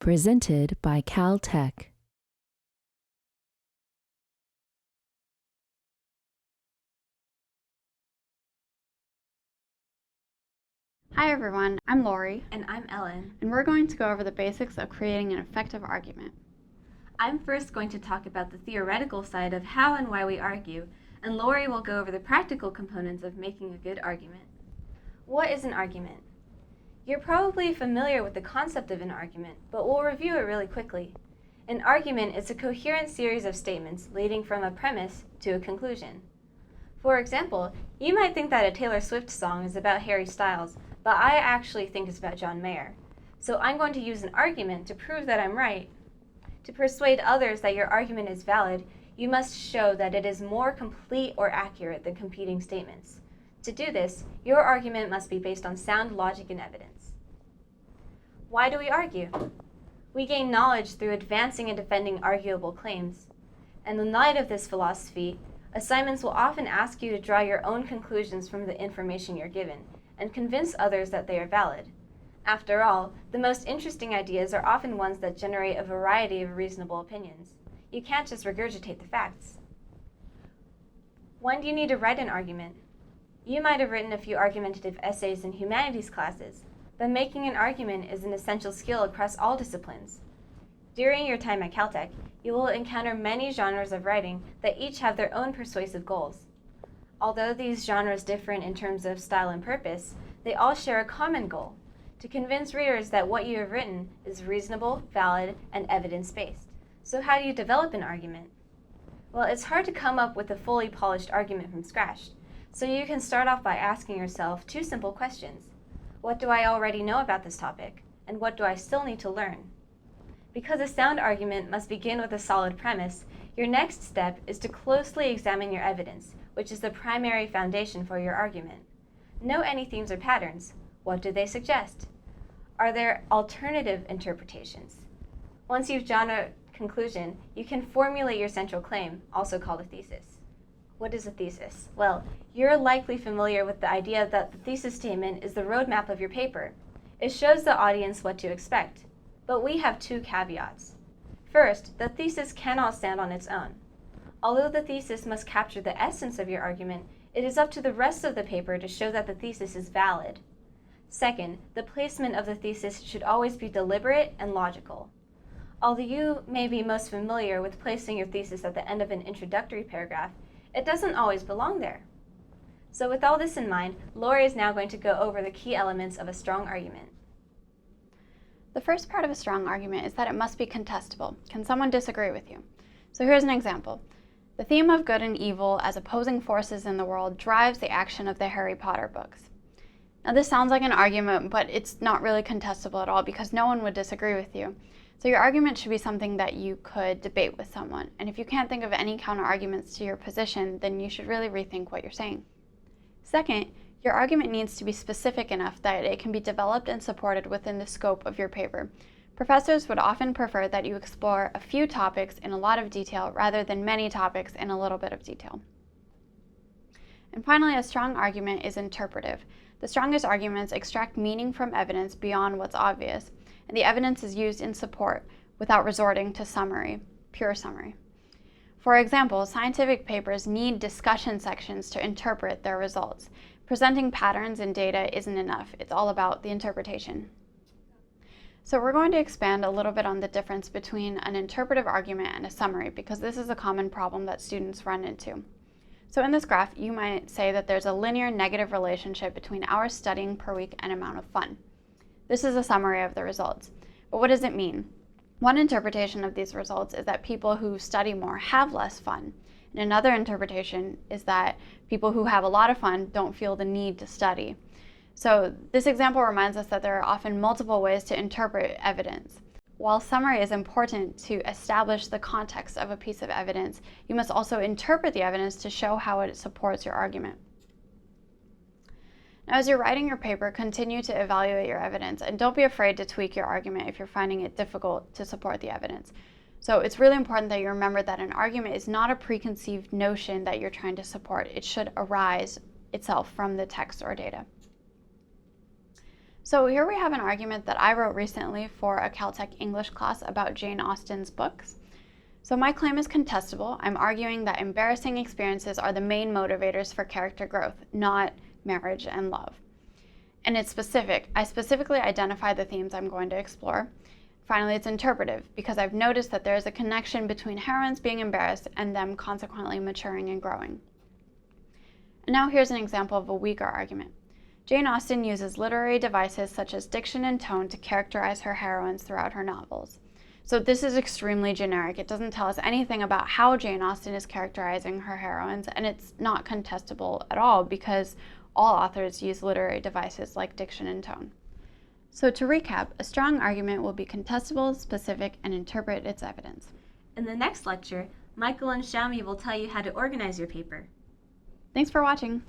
Presented by Caltech. Hi everyone, I'm Lori. And I'm Ellen. And we're going to go over the basics of creating an effective argument. I'm first going to talk about the theoretical side of how and why we argue, and Lori will go over the practical components of making a good argument. What is an argument? You're probably familiar with the concept of an argument, but we'll review it really quickly. An argument is a coherent series of statements leading from a premise to a conclusion. For example, you might think that a Taylor Swift song is about Harry Styles, but I actually think it's about John Mayer. So I'm going to use an argument to prove that I'm right. To persuade others that your argument is valid, you must show that it is more complete or accurate than competing statements. To do this, your argument must be based on sound logic and evidence. Why do we argue? We gain knowledge through advancing and defending arguable claims. And in light of this philosophy, assignments will often ask you to draw your own conclusions from the information you're given and convince others that they are valid. After all, the most interesting ideas are often ones that generate a variety of reasonable opinions. You can't just regurgitate the facts. When do you need to write an argument? You might have written a few argumentative essays in humanities classes, but making an argument is an essential skill across all disciplines. During your time at Caltech, you will encounter many genres of writing that each have their own persuasive goals. Although these genres differ in terms of style and purpose, they all share a common goal: to convince readers that what you have written is reasonable, valid, and evidence-based. So how do you develop an argument? Well, it's hard to come up with a fully polished argument from scratch, so you can start off by asking yourself two simple questions. What do I already know about this topic? And what do I still need to learn? Because a sound argument must begin with a solid premise, your next step is to closely examine your evidence, which is the primary foundation for your argument. Know any themes or patterns. What do they suggest? Are there alternative interpretations? Once you've drawn a conclusion, you can formulate your central claim, also called a thesis. What is a thesis? Well, you're likely familiar with the idea that the thesis statement is the roadmap of your paper. It shows the audience what to expect. But we have two caveats. First, the thesis cannot stand on its own. Although the thesis must capture the essence of your argument, it is up to the rest of the paper to show that the thesis is valid. Second, the placement of the thesis should always be deliberate and logical. Although you may be most familiar with placing your thesis at the end of an introductory paragraph, it doesn't always belong there. So with all this in mind, Lori is now going to go over the key elements of a strong argument. The first part of a strong argument is that it must be contestable. Can someone disagree with you? So here's an example. The theme of good and evil as opposing forces in the world drives the action of the Harry Potter books. Now this sounds like an argument, but it's not really contestable at all because no one would disagree with you. So your argument should be something that you could debate with someone. And if you can't think of any counter-arguments to your position, then you should really rethink what you're saying. Second, your argument needs to be specific enough that it can be developed and supported within the scope of your paper. Professors would often prefer that you explore a few topics in a lot of detail rather than many topics in a little bit of detail. And finally, a strong argument is interpretive. The strongest arguments extract meaning from evidence beyond what's obvious, and the evidence is used in support without resorting to summary, pure summary. For example, scientific papers need discussion sections to interpret their results. Presenting patterns and data isn't enough. It's all about the interpretation. So we're going to expand a little bit on the difference between an interpretive argument and a summary, because this is a common problem that students run into. So in this graph, you might say that there's a linear negative relationship between hours studying per week and amount of fun. This is a summary of the results. But what does it mean? One interpretation of these results is that people who study more have less fun. And another interpretation is that people who have a lot of fun don't feel the need to study. So this example reminds us that there are often multiple ways to interpret evidence. While summary is important to establish the context of a piece of evidence, you must also interpret the evidence to show how it supports your argument. Now, as you're writing your paper, continue to evaluate your evidence, and don't be afraid to tweak your argument if you're finding it difficult to support the evidence. So it's really important that you remember that an argument is not a preconceived notion that you're trying to support. It should arise itself from the text or data. So here we have an argument that I wrote recently for a Caltech English class about Jane Austen's books. So my claim is contestable. I'm arguing that embarrassing experiences are the main motivators for character growth, not marriage and love. And it's specific. I specifically identify the themes I'm going to explore. Finally, it's interpretive, because I've noticed that there is a connection between heroines being embarrassed and them consequently maturing and growing. And now here's an example of a weaker argument. Jane Austen uses literary devices such as diction and tone to characterize her heroines throughout her novels. So this is extremely generic. It doesn't tell us anything about how Jane Austen is characterizing her heroines, and it's not contestable at all because all authors use literary devices like diction and tone. So to recap, a strong argument will be contestable, specific, and interpret its evidence. In the next lecture, Michael and Xiaomi will tell you how to organize your paper. Thanks for watching.